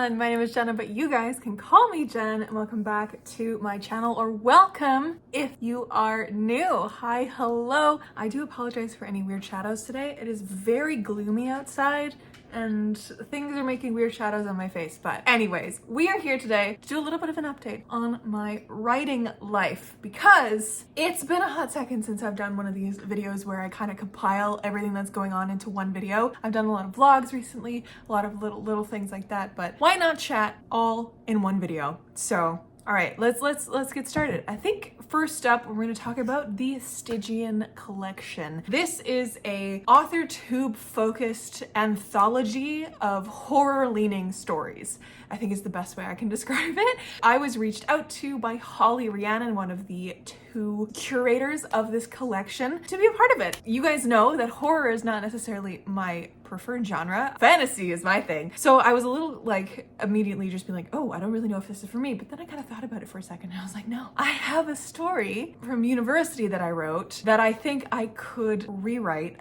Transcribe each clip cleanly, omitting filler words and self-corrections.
everyone, my name is Jenna, but you guys can call me Jen, and welcome back to my channel, or welcome if you are new. Hi, hello. I do apologize for any weird shadows today. It is very gloomy outside and things are making weird shadows on my face. But anyways, we are here today to do a little bit of an update on my writing life, because it's been a hot second since I've done one of these videos where I kind of compile everything that's going on into one video. I've done a lot of vlogs recently, a lot of little things like that, but why not chat all in one video? So all right, let's get started. I think first up, we're going to talk about the Stygian Collection. This is a author tube focused anthology of horror-leaning stories, I think is the best way I can describe it. I was reached out to by Holly Rhiannon, one of the two curators of this collection, to be a part of it. You guys know that horror is not necessarily my preferred genre. Fantasy is my thing. So I was a little like immediately just being like, oh, I don't really know if this is for me. But then I kind of thought about it for a second and I was like, no, I have a story from university that I wrote that I think I could rewrite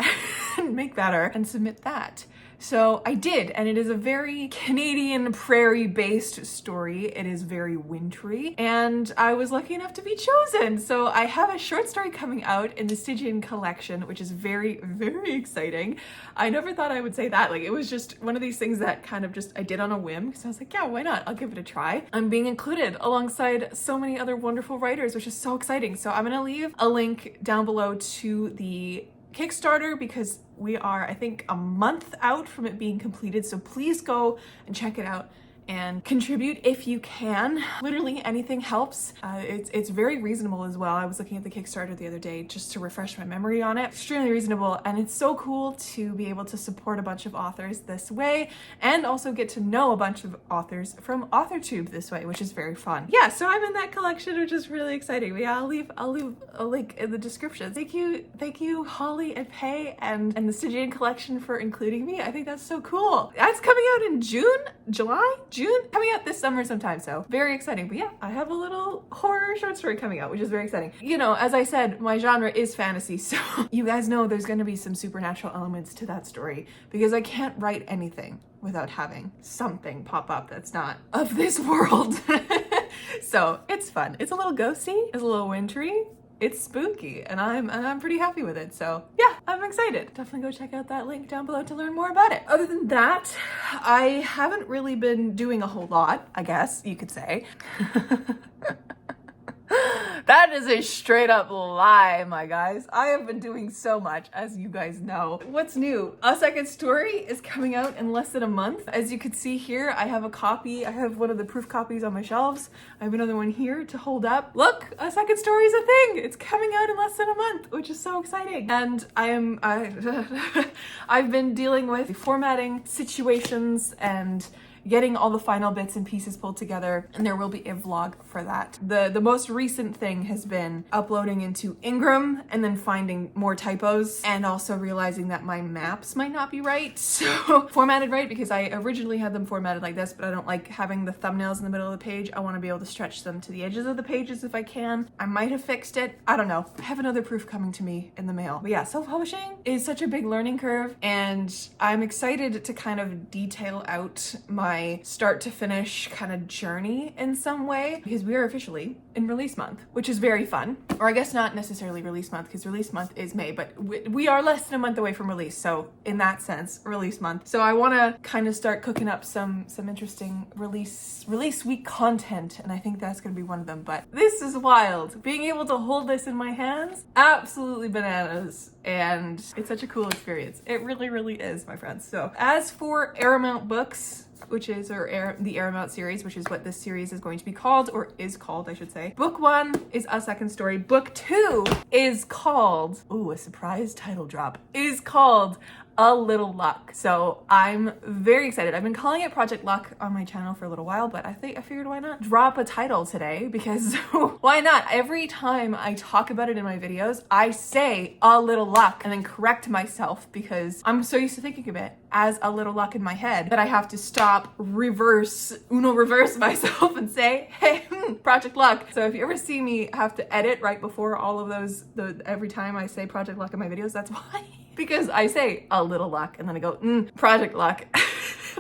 and make better and submit that. So I did, and it is a very Canadian prairie-based story. It is very wintry, and I was lucky enough to be chosen. So I have a short story coming out in the Stygian Collection, which is very, very exciting. I never thought I would say that. Like, it was just one of these things that kind of just I did on a whim, because I was like, yeah, why not? I'll give it a try. I'm being included alongside so many other wonderful writers, which is so exciting. So I'm gonna leave a link down below to the Kickstarter, because we are, I think, a month out from it being completed. So please go and check it out and contribute if you can. Literally anything helps. It's very reasonable as well. I was looking at the Kickstarter the other day just to refresh my memory on it. Extremely reasonable, and it's so cool to be able to support a bunch of authors this way and also get to know a bunch of authors from AuthorTube this way, which is very fun. Yeah, so I'm in that collection, which is really exciting. But yeah, I'll leave a link in the description. Thank you, Holly and Pay and the Stygian Collection for including me. I think that's so cool. That's coming out in June, coming out this summer sometime, so very exciting. But yeah, I have a little horror short story coming out, which is very exciting. You know, as I said, my genre is fantasy, so you guys know there's going to be some supernatural elements to that story, because I can't write anything without having something pop up that's not of this world. So it's fun. It's a little ghosty, it's a little wintry, it's spooky, and I'm pretty happy with it. So yeah, I'm excited. Definitely go check out that link down below to learn more about it. Other than that, I haven't really been doing a whole lot, I guess you could say. That is a straight up lie, my guys. I have been doing so much, as you guys know. What's new? A Second Story is coming out in less than a month. As you can see here, I have a copy. I have one of the proof copies on my shelves. I have another one here to hold up. Look, A Second Story is a thing. It's coming out in less than a month, which is so exciting. And I've been dealing with formatting situations and getting all the final bits and pieces pulled together, and there will be a vlog for that. The most recent thing has been uploading into Ingram and then finding more typos, and also realizing that my maps might not be right, so formatted right, because I originally had them formatted like this, but I don't like having the thumbnails in the middle of the page. I want to be able to stretch them to the edges of the pages if I can. I might have fixed it. I don't know. I have another proof coming to me in the mail. But yeah, self-publishing is such a big learning curve, and I'm excited to kind of detail out my start to finish kind of journey in some way, because we are officially in release month, which is very fun. Or I guess not necessarily release month, because release month is May, but we are less than a month away from release. So in that sense, release month. So I want to kind of start cooking up some interesting release week content, and I think that's going to be one of them. But this is wild. Being able to hold this in my hands, absolutely bananas. And it's such a cool experience. It really, really is, my friends. So as for ARROWMOUNT books, which is the Arrowmount Series, which is what this series is going to be called, or is called, I should say. Book 1 is A Second Story. Book 2 is called, ooh, a surprise title drop, is called A Little Luck. So I'm very excited. I've been calling it Project Luck on my channel for a little while, but I figured why not drop a title today, because why not? Every time I talk about it in my videos, I say A Little Luck and then correct myself, because I'm so used to thinking of it as A Little Luck in my head that I have to stop, reverse myself and say, hey, Project Luck. So if you ever see me have to edit right before all of those, every time I say Project Luck in my videos, that's why. Because I say A Little Luck and then I go, Project Luck.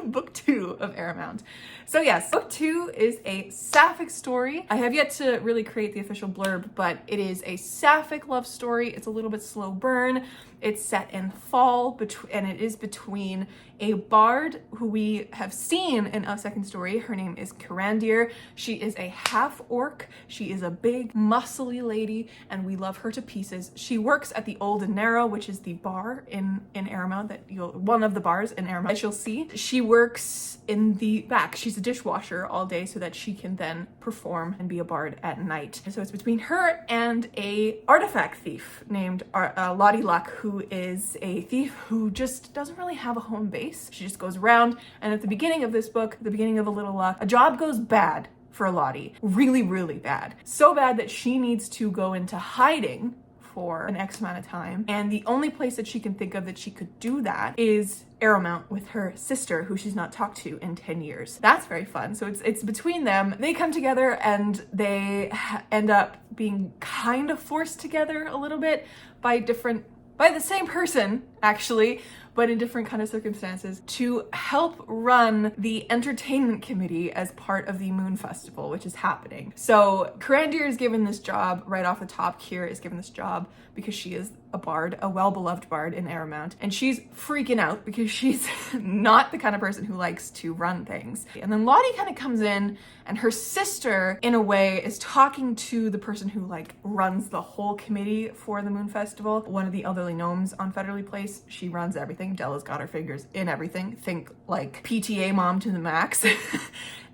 book 2 of ARROWMOUNT. So yes, book 2 is a sapphic story. I have yet to really create the official blurb, but it is a sapphic love story. It's a little bit slow burn. It's set in fall, and it is between a bard who we have seen in A Second Story. Her name is Carandir. She is a half-orc. She is a big, muscly lady, and we love her to pieces. She works at the Old and Narrow, which is the bar in ARROWMOUNT, one of the bars in ARROWMOUNT that you'll see. She works in the back. She's a dishwasher all day so that she can then perform and be a bard at night. And so it's between her and a artifact thief named Lottie Luck, who is a thief who just doesn't really have a home base. She just goes around, and at the beginning of this book, the beginning of A Little Luck, a job goes bad for Lottie. Really, really bad. So bad that she needs to go into hiding for an X amount of time. And the only place that she can think of that she could do that is ARROWMOUNT with her sister, who she's not talked to in 10 years. That's very fun. So it's between them. They come together and they end up being kind of forced together a little bit by the same person, actually, but in different kind of circumstances, to help run the entertainment committee as part of the Moon Festival, which is happening. So Carandir is given this job right off the top. Kira is given this job because she is a bard, a well-beloved bard in ARROWMOUNT, and she's freaking out because she's not the kind of person who likes to run things. And then Lottie kind of comes in, and her sister, in a way, is talking to the person who like runs the whole committee for the Moon Festival, one of the elderly gnomes on Federally Place. She runs everything. Della's got her fingers in everything. Think like PTA mom to the max.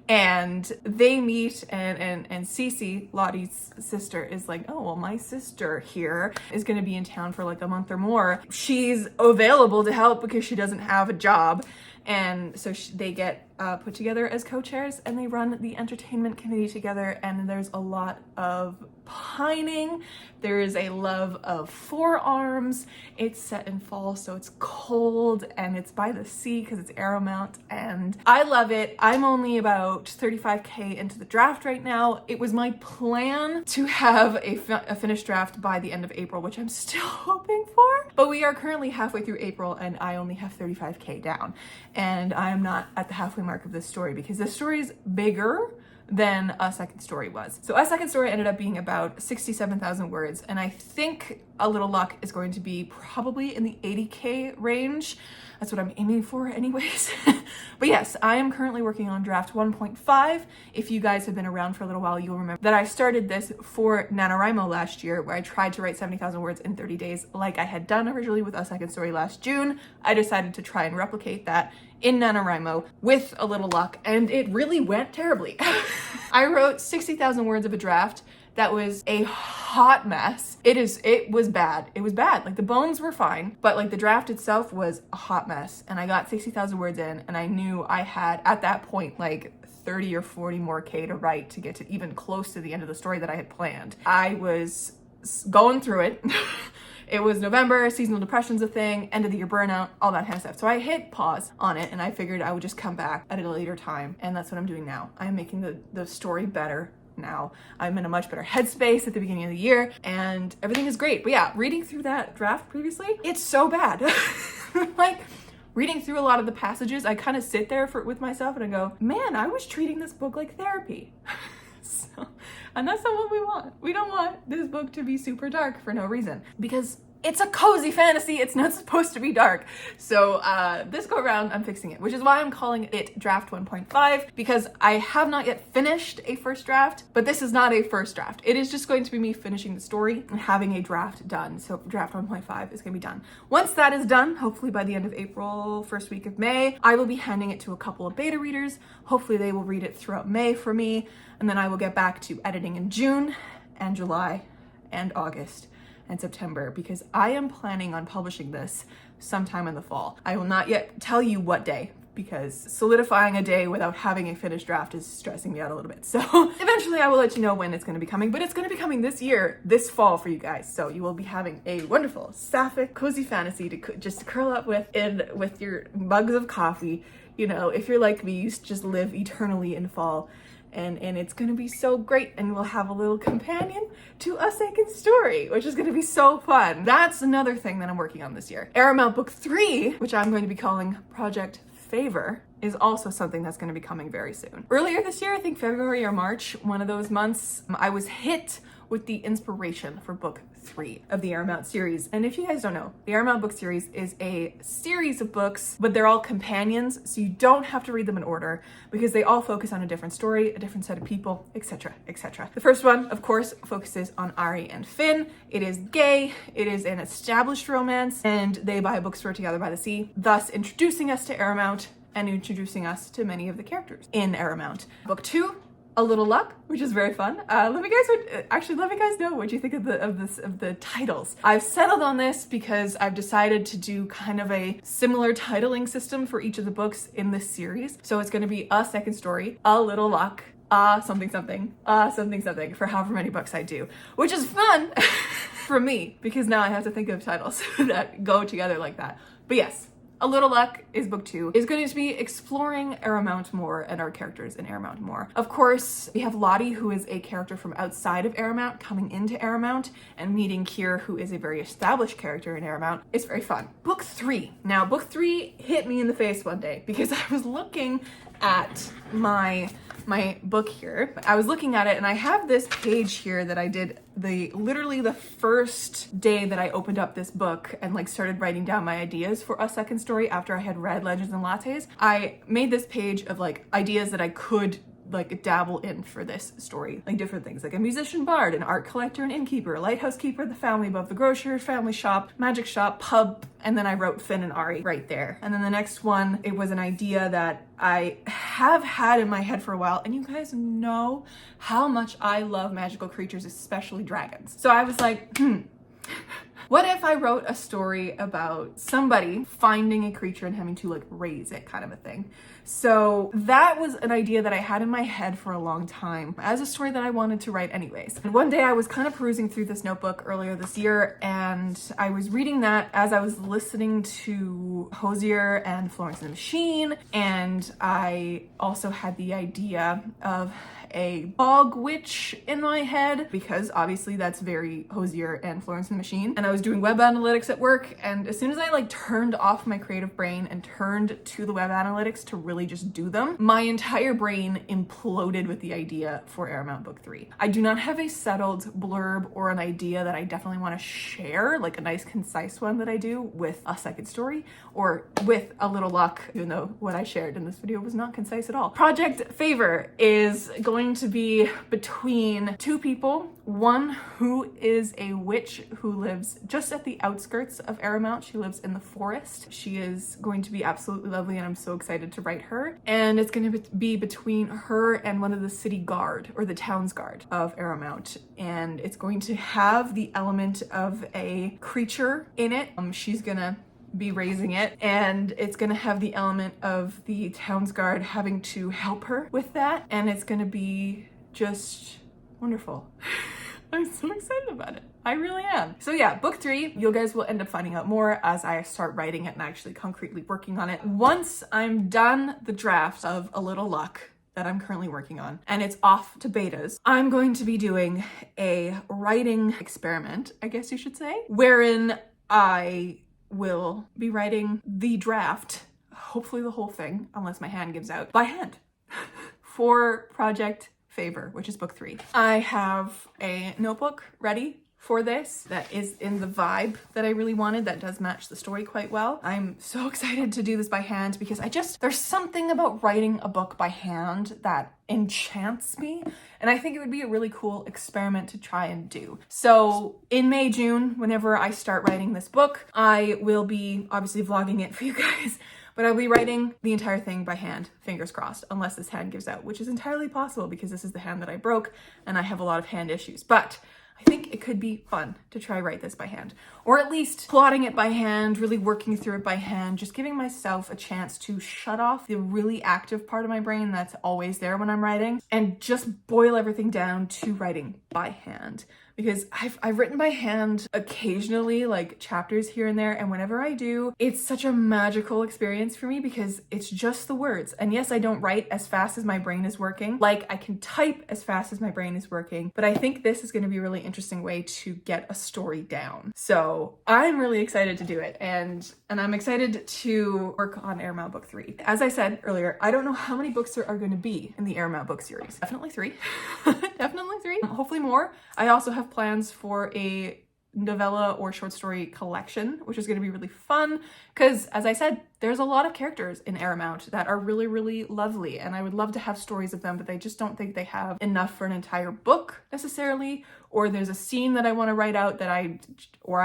And they meet, and Cece, Lottie's sister, is like, oh, well, my sister here is going to be in town for like a month or more. She's available to help because she doesn't have a job. And so they get put together as co-chairs, and they run the entertainment committee together. And there's a lot of pining. There is a love of forearms. It's set in fall, so it's cold, and it's by the sea because it's ARROWMOUNT, and I love it. I'm only about 35K into the draft right now. It was my plan to have a finished draft by the end of April, which I'm still hoping for, but we are currently halfway through April, and I only have 35K down, and I'm not at the halfway mark of this story because this story is bigger than A Second Story was. So A Second Story ended up being about 67,000 words, and I think A Little Luck is going to be probably in the 80K range. That's what I'm aiming for anyways. But yes, I am currently working on draft 1.5. If you guys have been around for a little while, you'll remember that I started this for NaNoWriMo last year, where I tried to write 70,000 words in 30 days like I had done originally with A Second Story last June. I decided to try and replicate that in NaNoWriMo with A Little Luck, and it really went terribly. I wrote 60,000 words of a draft that was a hot mess. It was bad. It was bad. Like the bones were fine, but like the draft itself was a hot mess. And I got 60,000 words in, and I knew I had at that point like 30 or 40 more K to write to get to even close to the end of the story that I had planned. I was going through it. It was November, seasonal depression's a thing, end of the year burnout, all that kind of stuff. So I hit pause on it, and I figured I would just come back at a later time. And that's what I'm doing now. I'm making the story better now. I'm in a much better headspace at the beginning of the year, and everything is great. But yeah, reading through that draft previously, it's so bad. Like, reading through a lot of the passages, I kind of sit there with myself and I go, man, I was treating this book like therapy. And that's not what we want. We don't want this book to be super dark for no reason, because it's a cozy fantasy. It's not supposed to be dark. So this go around, I'm fixing it, which is why I'm calling it draft 1.5, because I have not yet finished a first draft, but this is not a first draft. It is just going to be me finishing the story and having a draft done. So draft 1.5 is going to be done. Once that is done, hopefully by the end of April, first week of May, I will be handing it to a couple of beta readers. Hopefully they will read it throughout May for me, and then I will get back to editing in June and July and August and September, because I am planning on publishing this sometime in the fall. I will not yet tell you what day, because solidifying a day without having a finished draft is stressing me out a little bit. So eventually I will let you know when it's going to be coming, but it's going to be coming this year, this fall for you guys. So you will be having a wonderful sapphic cozy fantasy to just curl up with your mugs of coffee. You know, if you're like me, you just live eternally in fall. And it's going to be so great, and we'll have a little companion to A Second Story, which is going to be so fun. That's another thing that I'm working on this year. ARROWMOUNT Book 3, which I'm going to be calling Project Favor is also something that's going to be coming very soon. Earlier this year, I think February or March, one of those months, I was hit with the inspiration for book 3 of the Arrowmount series. And if you guys don't know, the Arrowmount book series is a series of books, but they're all companions, so you don't have to read them in order because they all focus on a different story, a different set of people, etc., etc. The first one, of course, focuses on Ari and Finn. It is gay, it is an established romance, and they buy a bookstore together by the sea, thus introducing us to Arrowmount and introducing us to many of the characters in Arrowmount. Book 2, A Little Luck, which is very fun. Let me guys know what you think of the titles. I've settled on this because I've decided to do kind of a similar titling system for each of the books in this series. So it's going to be A Second Story, A Little Luck, something something, something something for however many books I do, which is fun for me because now I have to think of titles that go together like that. But yes, A Little Luck is book 2. Is going to be exploring Arrowmount more and our characters in Arrowmount more. Of course, we have Lottie, who is a character from outside of Arrowmount, coming into Arrowmount and meeting Kier, who is a very established character in Arrowmount. It's very fun. Book 3. Now, book 3 hit me in the face one day because I was looking at my book here. I was looking at it and I have this page here that I did literally the first day that I opened up this book and like started writing down my ideas for A Second Story after I had read Legends and Lattes. I made this page of like ideas that I could like dabble in for this story, like different things like a musician bard, an art collector, an innkeeper, a lighthouse keeper, the family above the grocer, family shop, magic shop, pub, and then I wrote Finn and Ari right there. And then the next one, it was an idea that I have had in my head for a while, and you guys know how much I love magical creatures, especially dragons. So I was like, what if I wrote a story about somebody finding a creature and having to like raise it, kind of a thing? So that was an idea that I had in my head for a long time as a story that I wanted to write anyways. And one day I was kind of perusing through this notebook earlier this year, and I was reading that as I was listening to Hosier and Florence and the Machine, and I also had the idea of a bog witch in my head because obviously that's very Hosier and Florence and the Machine. And I was doing web analytics at work, and as soon as I like turned off my creative brain and turned to the web analytics to really just do them, my entire brain imploded with the idea for Arrowmount book 3. I do not have a settled blurb or an idea that I definitely want to share, like a nice concise one that I do with A Second Story or with A Little Luck, even though what I shared in this video was not concise at all. Project Favor is going to be between two people. One who is a witch who lives just at the outskirts of Arrowmount. She lives in the forest. She is going to be absolutely lovely, and I'm so excited to write her. And it's going to be between her and one of the city guard or the town's guard of Arrowmount. And it's going to have the element of a creature in it. She's gonna be raising it, and it's gonna have the element of the town's guard having to help her with that, and it's gonna be just wonderful. I'm so excited about it. I really am. So yeah, book 3, you guys will end up finding out more as I start writing it and actually concretely working on it. Once I'm done the draft of A Little Luck that I'm currently working on, and it's off to betas, I'm going to be doing a writing experiment, I guess you should say, wherein I will be writing the draft, hopefully the whole thing, unless my hand gives out, by hand for Project Favor, which is book 3. I have a notebook ready for this that is in the vibe that I really wanted, that does match the story quite well. I'm so excited to do this by hand because there's something about writing a book by hand that enchants me, and I think it would be a really cool experiment to try and do. So in May, June, whenever I start writing this book, I will be obviously vlogging it for you guys, but I'll be writing the entire thing by hand, fingers crossed, unless this hand gives out, which is entirely possible because this is the hand that I broke and I have a lot of hand issues. But I think it could be fun to try write this by hand, or at least plotting it by hand, really working through it by hand, just giving myself a chance to shut off the really active part of my brain that's always there when I'm writing and just boil everything down to writing by hand. because I've written by hand occasionally, like chapters here and there, and whenever I do, it's such a magical experience for me because it's just the words. And yes, I don't write as fast as my brain is working. Like, I can type as fast as my brain is working, but I think this is going to be a really interesting way to get a story down. So I'm really excited to do it, and I'm excited to work on ARROWMOUNT Book 3. As I said earlier, I don't know how many books there are going to be in the ARROWMOUNT book series. Definitely 3. Definitely 3. Hopefully more. I also have plans for a novella or short story collection, which is going to be really fun because, as I said, there's a lot of characters in ARROWMOUNT that are really, really lovely, and I would love to have stories of them, but I just don't think they have enough for an entire book necessarily, or there's a scene that I want to write out that I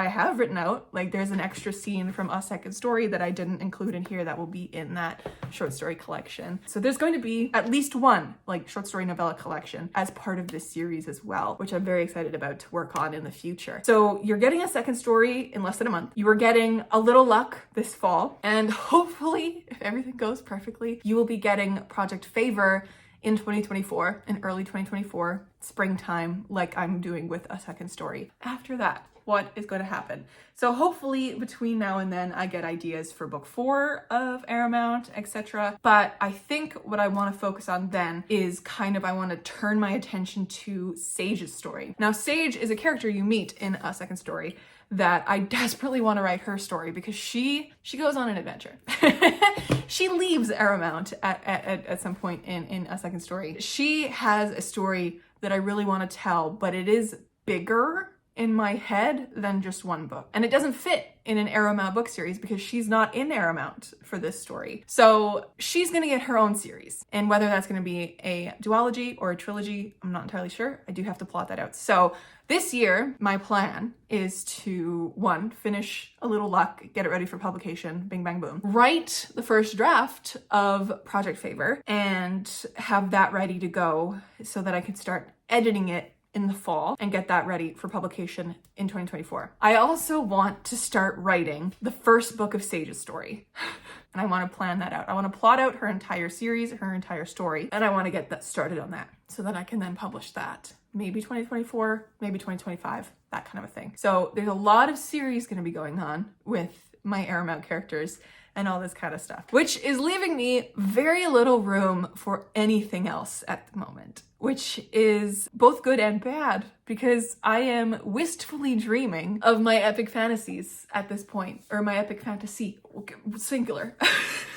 have written out. Like, there's an extra scene from A Second Story that I didn't include in here that will be in that short story collection. So there's going to be at least one like short story novella collection as part of this series as well, which I'm very excited about to work on in the future. So you're getting a second story in less than a month. You are getting A Little Luck this fall, and hopefully, if everything goes perfectly, you will be getting Project Favor in 2024, in early 2024, springtime, like I'm doing with A Second Story. After that, what is going to happen? So hopefully between now and then I get ideas for book 4 of ARROWMOUNT, etc. But I think what I want to focus on then is I want to turn my attention to Sage's story. Now, Sage is a character you meet in A Second Story that I desperately want to write her story because she goes on an adventure. She leaves ARROWMOUNT at some point in A Second Story. She has a story that I really want to tell, but it is bigger in my head than just one book. And it doesn't fit in an ARROWMOUNT book series because she's not in ARROWMOUNT for this story. So she's going to get her own series. And whether that's going to be a duology or a trilogy, I'm not entirely sure. I do have to plot that out. So this year, my plan is to, 1, finish A Little Luck, get it ready for publication, bing, bang, boom. Write the first draft of Project Favor and have that ready to go so that I can start editing it in the fall and get that ready for publication in 2024. I also want to start writing the first book of Sage's story. And I want to plan that out. I want to plot out her entire series, her entire story, and I want to get that started on that so that I can then publish that. Maybe 2024, maybe 2025, that kind of a thing. So there's a lot of series going to be going on with my ARROWMOUNT characters and all this kind of stuff, which is leaving me very little room for anything else at the moment, which is both good and bad because I am wistfully dreaming of my epic fantasies at this point, or my epic fantasy, singular.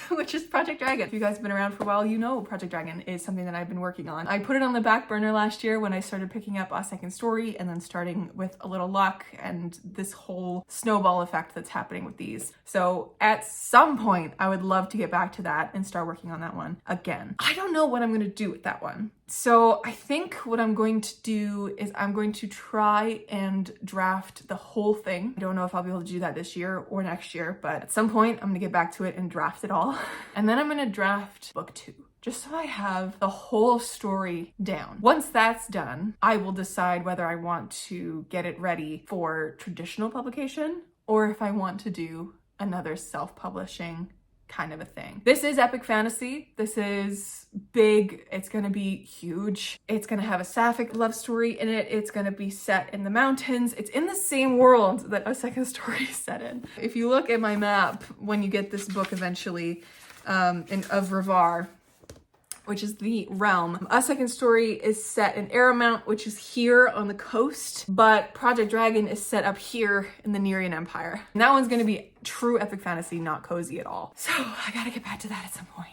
Which is Project Dragon. If you guys have been around for a while, you know Project Dragon is something that I've been working on. I put it on the back burner last year when I started picking up A Second Story and then starting with A Little Luck and this whole snowball effect that's happening with these. So at some point, I would love to get back to that and start working on that one again. I don't know what I'm going to do with that one. So I think what I'm going to do is I'm going to try and draft the whole thing. I don't know if I'll be able to do that this year or next year, but at some point I'm going to get back to it and draft it all. And then I'm going to draft book 2, just so I have the whole story down. Once that's done, I will decide whether I want to get it ready for traditional publication or if I want to do another self-publishing kind of a thing. This is epic fantasy. This is big. It's going to be huge. It's going to have a sapphic love story in it. It's going to be set in the mountains. It's in the same world that A Second Story is set in. If you look at my map, when you get this book eventually, of Revar, which is the realm. A Second Story is set in ARROWMOUNT, which is here on the coast, but Project Dragon is set up here in the Nerian Empire. And that one's gonna be true epic fantasy, not cozy at all. So I gotta get back to that at some point.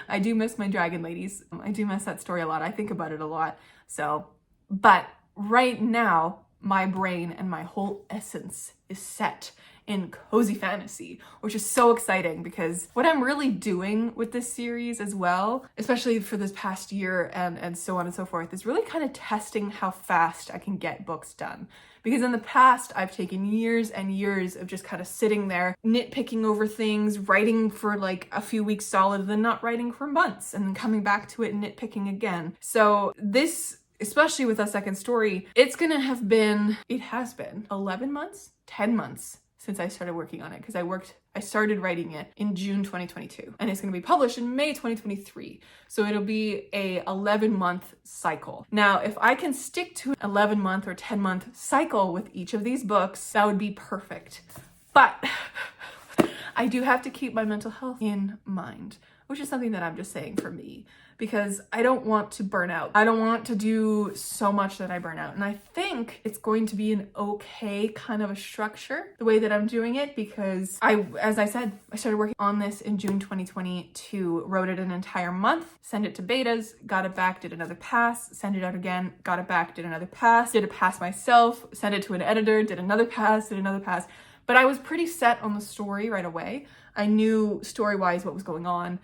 I do miss my dragon ladies. I do miss that story a lot. I think about it a lot. So, but right now, my brain and my whole essence is set in cozy fantasy, which is so exciting because what I'm really doing with this series as well, especially for this past year and so on and so forth, is really kind of testing how fast I can get books done. Because in the past, I've taken years and years of just kind of sitting there, nitpicking over things, writing for like a few weeks solid, then not writing for months, and then coming back to it and nitpicking again. So this, especially with A Second Story, it has been 11 months, 10 months since I started working on it, because I worked I started writing it in June 2022 and it's going to be published in May 2023. So it'll be a 11-month cycle. Now, if I can stick to an 11-month or 10-month cycle with each of these books, that would be perfect. But I do have to keep my mental health in mind, which is something that I'm just saying for me, because I don't want to burn out. I don't want to do so much that I burn out. And I think it's going to be an okay kind of a structure, the way that I'm doing it, because as I said, I started working on this in June 2022, wrote it an entire month, sent it to betas, got it back, did another pass, sent it out again, got it back, did another pass, did a pass myself, sent it to an editor, did another pass, did another pass. But I was pretty set on the story right away. I knew story-wise what was going on.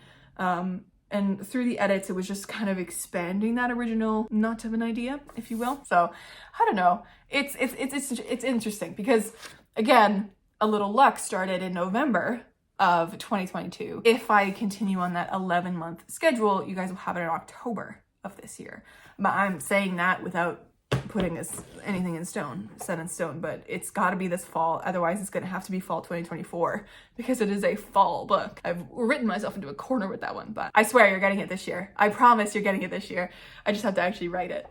And through the edits, it was just kind of expanding that original nut of an idea, if you will. So I don't know. It's interesting because, again, A Little Luck started in November of 2022. If I continue on that 11-month schedule, you guys will have it in October of this year. But I'm saying that without putting anything in stone, set in stone, but it's got to be this fall. Otherwise, it's going to have to be fall 2024 because it is a fall book. I've written myself into a corner with that one, but I swear you're getting it this year. I promise you're getting it this year. I just have to actually write it.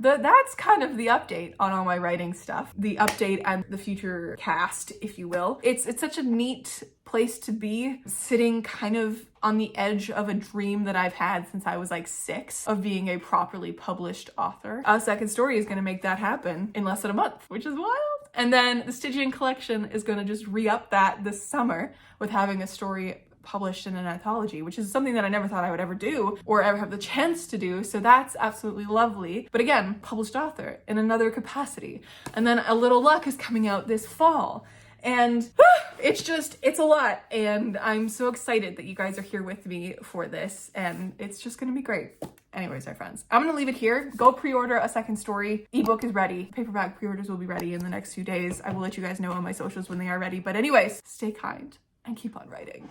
That's kind of the update on all my writing stuff. The update and the future cast, if you will. It's such a neat place to be, sitting kind of on the edge of a dream that I've had since I was like 6 of being a properly published author. A second story is going to make that happen in less than a month, which is wild. And then the Stygian Collection is going to just re-up that this summer with having a story published in an anthology, which is something that I never thought I would ever do or ever have the chance to do. So that's absolutely lovely. But again, published author in another capacity. And then A Little Luck is coming out this fall. And it's a lot. And I'm so excited that you guys are here with me for this. And it's just going to be great. Anyways, my friends, I'm going to leave it here. Go pre-order a second story. Ebook is ready. Paperback pre-orders will be ready in the next few days. I will let you guys know on my socials when they are ready. But anyways, stay kind and keep on writing.